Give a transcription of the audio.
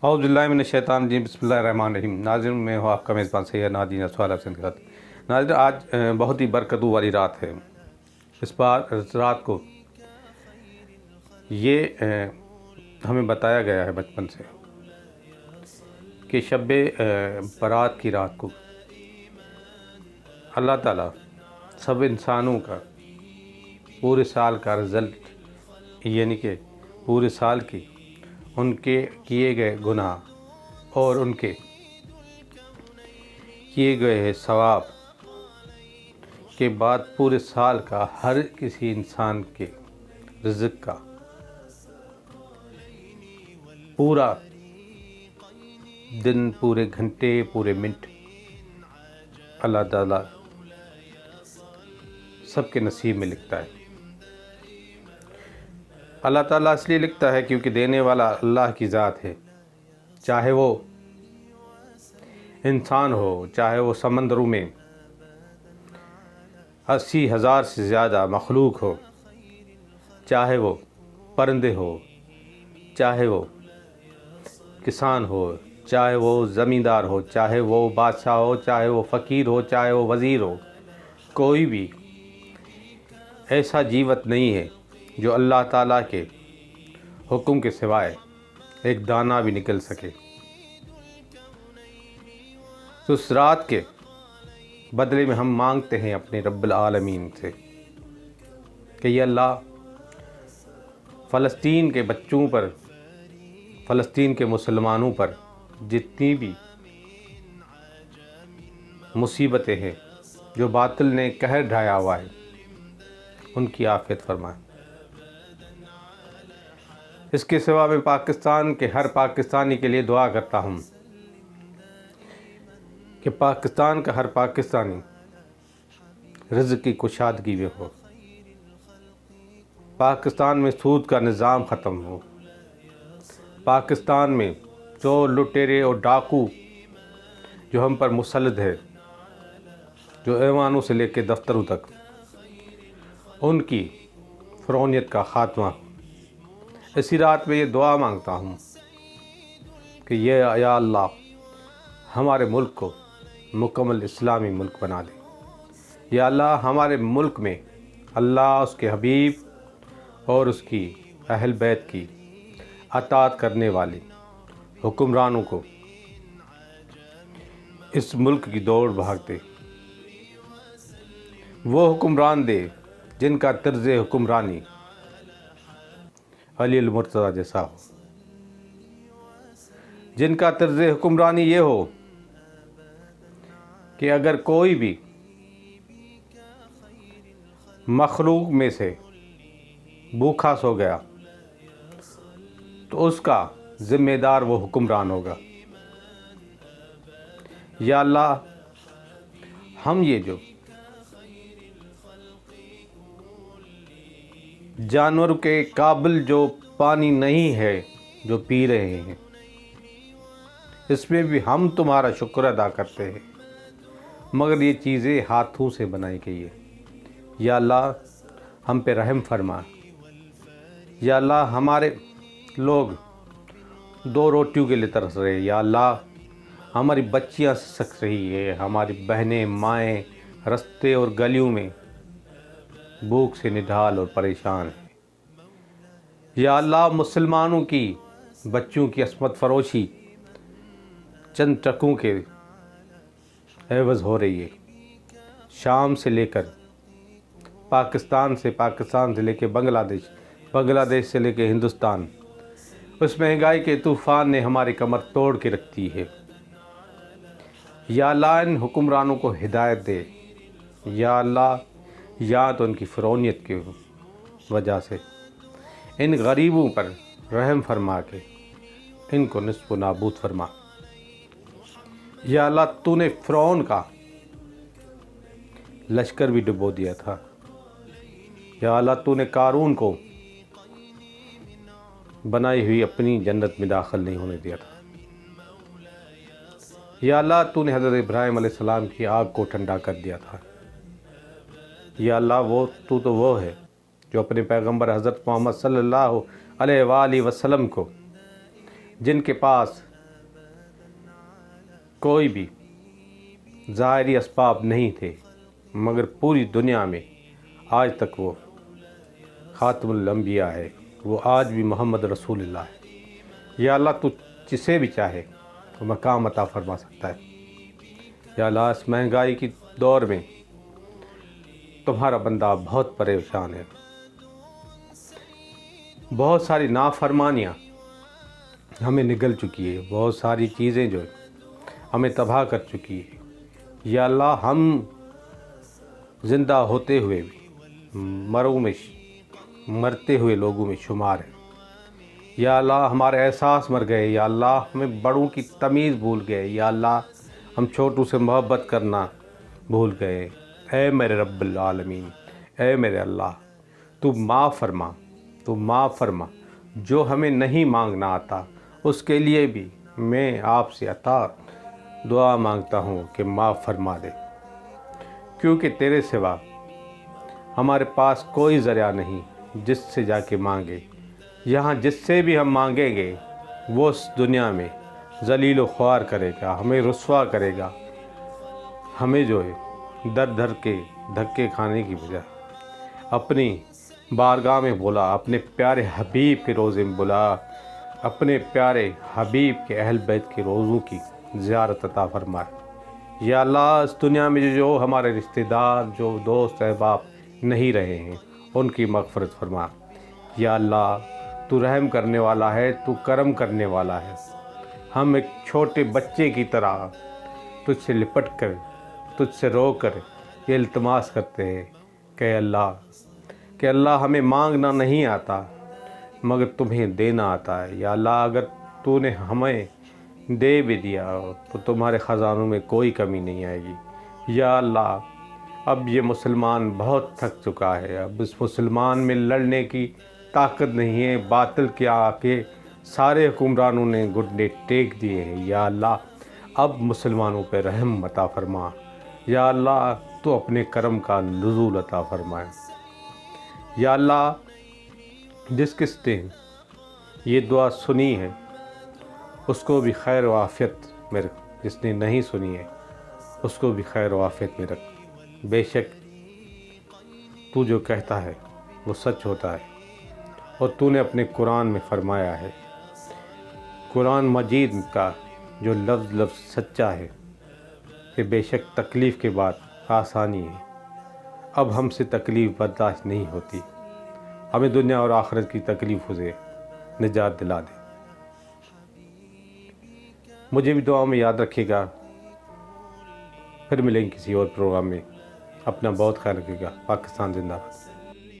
اعوذ باللہ من الشیطان الرجیم، بسم اللہ الرحمن الرحیم۔ ناظرین، میں ہوں آپ کا میزبان سید نادین اسوال حسین کے ساتھ۔ ناظرین، آج بہت ہی برکتوں والی رات ہے۔ اس رات کو یہ ہمیں بتایا گیا ہے بچپن سے کہ شب برات کی رات کو اللہ تعالیٰ سب انسانوں کا پورے سال کا رزلٹ، یعنی کہ پورے سال کی ان کے کیے گئے گناہ اور ان کے کیے گئے ثواب کے بعد پورے سال کا ہر کسی انسان کے رزق کا پورا دن، پورے گھنٹے، پورے منٹ اللہ تعالیٰ سب کے نصیب میں لکھتا ہے۔ اللہ تعالیٰ اس لیے لکھتا ہے کیونکہ دینے والا اللہ کی ذات ہے، چاہے وہ انسان ہو، چاہے وہ سمندروں میں 80,000 سے زیادہ مخلوق ہو، چاہے وہ پرندے ہو، چاہے وہ کسان ہو، چاہے وہ زمیندار ہو، چاہے وہ بادشاہ ہو، چاہے وہ فقیر ہو، چاہے وہ وزیر ہو، کوئی بھی ایسا جیوت نہیں ہے جو اللہ تعالیٰ کے حکم کے سوائے ایک دانہ بھی نکل سکے۔ تو اس رات کے بدلے میں ہم مانگتے ہیں اپنے رب العالمین سے کہ یہ اللہ فلسطین کے بچوں پر، فلسطین کے مسلمانوں پر جتنی بھی مصیبتیں ہیں جو باطل نے قہر ڈھایا ہوا ہے، ان کی عافیت فرمائے۔ اس کے سوا میں پاکستان کے ہر پاکستانی کے لیے دعا کرتا ہوں کہ پاکستان کا ہر پاکستانی رزق کی کشادگی میں ہو، پاکستان میں سود کا نظام ختم ہو، پاکستان میں چور، لٹیرے اور ڈاکو جو ہم پر مسلط ہے، جو ایوانوں سے لے کے دفتروں تک، ان کی فرعونیت کا خاتمہ۔ اسی رات میں یہ دعا مانگتا ہوں کہ یا اللہ ہمارے ملک کو مکمل اسلامی ملک بنا دے۔ یا اللہ ہمارے ملک میں اللہ، اس کے حبیب اور اس کی اہل بیت کی اطاعت کرنے والے حکمرانوں کو اس ملک کی دوڑ بھاگ دے، وہ حکمران دے جن کا طرز حکمرانی علی المرتضیٰ جیسا ہو، جن کا طرز حکمرانی یہ ہو کہ اگر کوئی بھی مخلوق میں سے بھوکا سو گیا تو اس کا ذمہ دار وہ حکمران ہوگا۔ یا اللہ ہم یہ جو جانوروں کے قابل جو پانی نہیں ہے جو پی رہے ہیں، اس میں بھی ہم تمہارا شکر ادا کرتے ہیں، مگر یہ چیزیں ہاتھوں سے بنائی گئی ہے۔ یا اللہ ہم پہ رحم فرما۔ یا اللہ ہمارے لوگ 2 روٹیوں کے لیے ترس رہے ہیں۔ یا اللہ ہماری بچیاں سک رہی ہے، ہماری بہنیں، مائیں رستے اور گلیوں میں بھوک سے نڈھال اور پریشان ہیں۔ یا اللہ مسلمانوں کی بچوں کی عصمت فروشی چند ٹکوں کے عوض ہو رہی ہے، شام سے لے کر پاکستان سے لے کے بنگلہ دیش سے لے کے ہندوستان، اس مہنگائی کے طوفان نے ہماری کمر توڑ کے رکھ دی ہے۔ یا اللہ ان حکمرانوں کو ہدایت دے۔ یا اللہ یا تو ان کی فرعونیت کی وجہ سے ان غریبوں پر رحم فرما کے ان کو نصف و نابود فرما۔ یا اللہ تو نے فرعون کا لشکر بھی ڈبو دیا تھا۔ یا اللہ تو نے قارون کو بنائی ہوئی اپنی جنت میں داخل نہیں ہونے دیا تھا۔ یا اللہ تو نے حضرت ابراہیم علیہ السلام کی آگ کو ٹھنڈا کر دیا تھا۔ یا اللہ تو وہ ہے جو اپنے پیغمبر حضرت محمد صلی اللہ علیہ وآلہ وسلم کو، جن کے پاس کوئی بھی ظاہری اسباب نہیں تھے، مگر پوری دنیا میں آج تک وہ خاتم الانبیاء ہے، وہ آج بھی محمد رسول اللہ ہے۔ یا اللہ تو جسے بھی چاہے وہ مقام عطا فرما سکتا ہے۔ یا اللہ اس مہنگائی کی دور میں تمہارا بندہ بہت پریشان ہے، بہت ساری نافرمانیاں ہمیں نگل چکی ہے، بہت ساری چیزیں جو ہمیں تباہ کر چکی ہے۔ یا اللہ ہم زندہ ہوتے ہوئے بھی مرتے ہوئے لوگوں میں شمار ہیں۔ یا اللہ ہمارے احساس مر گئے، یا اللہ ہمیں بڑوں کی تمیز بھول گئے، یا اللہ ہم چھوٹوں سے محبت کرنا بھول گئے۔ اے میرے رب العالمین، اے میرے اللہ، تو معاف فرما، تو معاف فرما۔ جو ہمیں نہیں مانگنا آتا اس کے لیے بھی میں آپ سے دعا مانگتا ہوں کہ معاف فرما دے، کیونکہ تیرے سوا ہمارے پاس کوئی ذریعہ نہیں جس سے جا کے مانگے۔ یہاں جس سے بھی ہم مانگیں گے وہ اس دنیا میں ذلیل و خوار کرے گا، ہمیں رسوا کرے گا، ہمیں جو ہے در در کے دھکے کھانے کی بجائے اپنی بارگاہ میں بلا، اپنے پیارے حبیب کے روضے میں بلا، اپنے پیارے حبیب کے اہل بیت کے روضوں کی زیارت عطا فرمائے۔ یا اللہ اس دنیا میں جو ہمارے رشتہ دار، جو دوست احباب نہیں رہے ہیں ان کی مغفرت فرما۔ یا اللہ تو رحم کرنے والا ہے، تو کرم کرنے والا ہے۔ ہم ایک چھوٹے بچے کی طرح تجھ سے لپٹ کر، تجھ سے رو کر یہ التماس کرتے ہیں کہ اللہ ہمیں مانگنا نہیں آتا مگر تمہیں دینا آتا ہے۔ یا اللہ اگر تو نے ہمیں دے بھی دیا تو تمہارے خزانوں میں کوئی کمی نہیں آئے گی۔ یا اللہ اب یہ مسلمان بہت تھک چکا ہے، اب اس مسلمان میں لڑنے کی طاقت نہیں ہے، باطل کے آ کے سارے حکمرانوں نے گھٹنے ٹیک دیے ہیں۔ یا اللہ اب مسلمانوں پہ رحم عطا فرما۔ یا اللہ تو اپنے کرم کا نزول عطا فرمائے۔ یا اللہ جس نے یہ دعا سنی ہے اس کو بھی خیر و عافیت میں رکھ، جس نے نہیں سنی ہے اس کو بھی خیر و عافیت میں رکھ۔ بے شک تو جو کہتا ہے وہ سچ ہوتا ہے، اور تو نے اپنے قرآن میں فرمایا ہے، قرآن مجید کا جو لفظ سچا ہے کہ بے شک تکلیف کے بعد آسانی ہے۔ اب ہم سے تکلیف برداشت نہیں ہوتی، ہمیں دنیا اور آخرت کی تکلیفوں سے نجات دلا دے۔ مجھے بھی دعاؤں میں یاد رکھیے گا، پھر ملیں گے کسی اور پروگرام میں۔ اپنا بہت خیال رکھیے گا۔ پاکستان زندہ باد۔